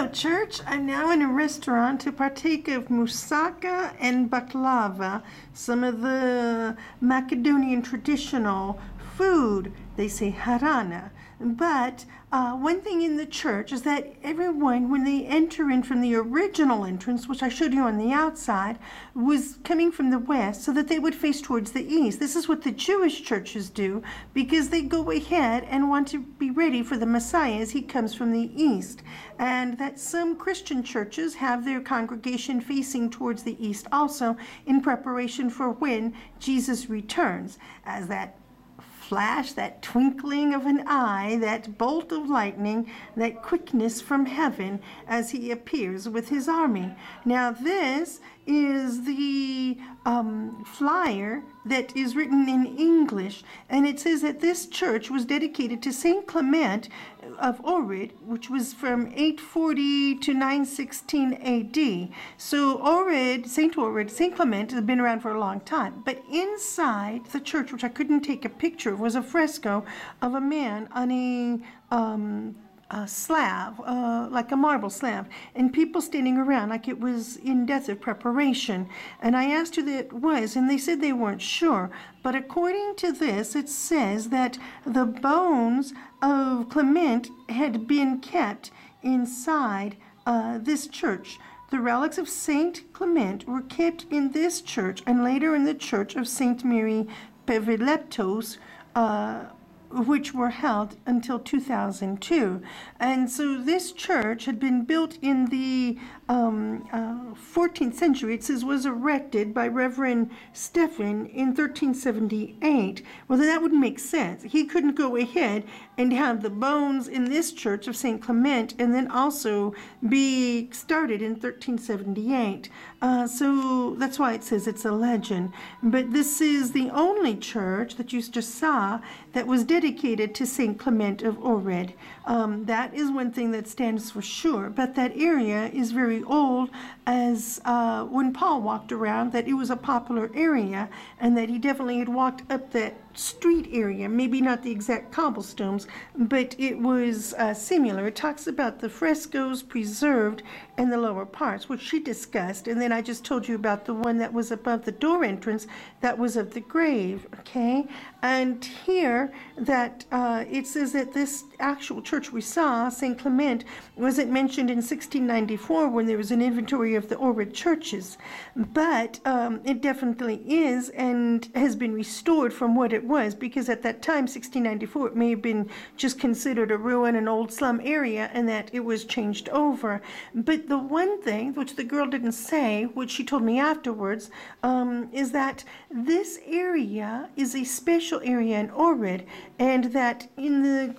Hello, church. I'm now in a restaurant to partake of moussaka and baklava, some of the Macedonian traditional food. They say harana. But one thing in the church is that everyone, when they enter in from the original entrance, which I showed you on the outside, was coming from the west so that they would face towards the east. This is what the Jewish churches do because they go ahead and want to be ready for the Messiah as he comes from the east. And that some Christian churches have their congregation facing towards the east also in preparation for when Jesus returns, as that flash, that twinkling of an eye, that bolt of lightning, that quickness from heaven as he appears with his army. Now this is the flyer that is written in English, and it says that this church was dedicated to Saint Clement of Ohrid, which was from 840 to 916 AD. So Ohrid, Saint Clement has been around for a long time. But inside the church, which I couldn't take a picture of, was a fresco of a man on a slab, like a marble slab, and people standing around like it was in death of preparation. And I asked who that was, and they said they weren't sure. But according to this, it says that the bones of Clement had been kept inside this church. The relics of Saint Clement were kept in this church and later in the church of Saint Mary Pevileptos, which were held until 2002. And so this church had been built in the 14th century. It says was erected by Reverend Stephen in 1378. Well, then that wouldn't make sense. He couldn't go ahead and have the bones in this church of St. Clement and then also be started in 1378. So that's why it says it's a legend. But this is the only church that you just saw that was dedicated to St. Clement of Ohrid. That is one thing that stands for sure. But that area is very old, as when Paul walked around, that it was a popular area and that he definitely had walked up that street area, maybe not the exact cobblestones, but it was similar. It talks about the frescoes preserved in the lower parts, which she discussed, and then I just told you about the one that was above the door entrance that was of the grave, okay? And here that it says that this actual church we saw, St. Clement, wasn't mentioned in 1694 when there was an inventory of the Ohrid churches, but it definitely is and has been restored from what it was, because at that time, 1694, it may have been just considered a ruin, an old slum area, and that it was changed over. But the one thing, which the girl didn't say, which she told me afterwards, is that this area is a special area in Ohrid, and that in the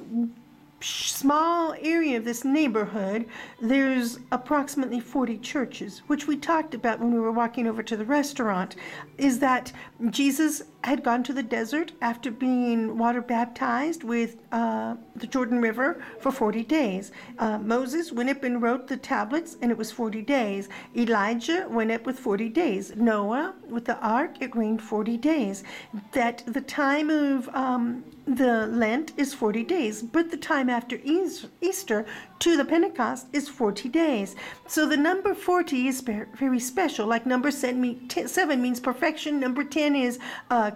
small area of this neighborhood, there's approximately 40 churches, which we talked about when we were walking over to the restaurant, is that Jesus had gone to the desert after being water baptized with the Jordan River for 40 days. Moses went up and wrote the tablets, and it was 40 days. Elijah went up with 40 days. Noah, with the ark, it rained 40 days. That the time of the Lent is 40 days, but the time after Easter to the Pentecost is 40 days. So the number 40 is very special. Like number 7 means perfection, number 10 is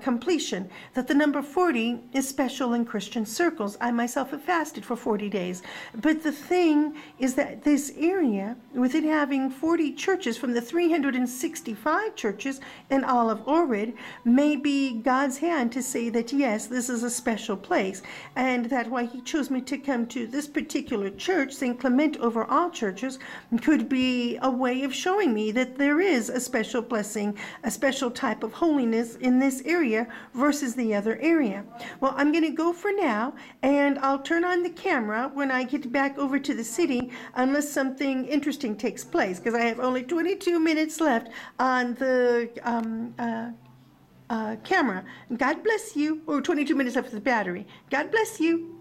completion. That the number 40 is special in Christian circles. I myself have fasted for 40 days. But the thing is that this area, with it having 40 churches from the 365 churches in all of Ohrid, may be God's hand to say that yes, this is a special place, and that why he chose me to come to this particular church, St. Clement over all churches, could be a way of showing me that there is a special blessing, a special type of holiness in this area versus the other area. Well, I'm going to go for now, and I'll turn on the camera when I get back over to the city, unless something interesting takes place, because I have only 22 minutes left on the camera. God bless you. Or 22 minutes left of the battery. God bless you.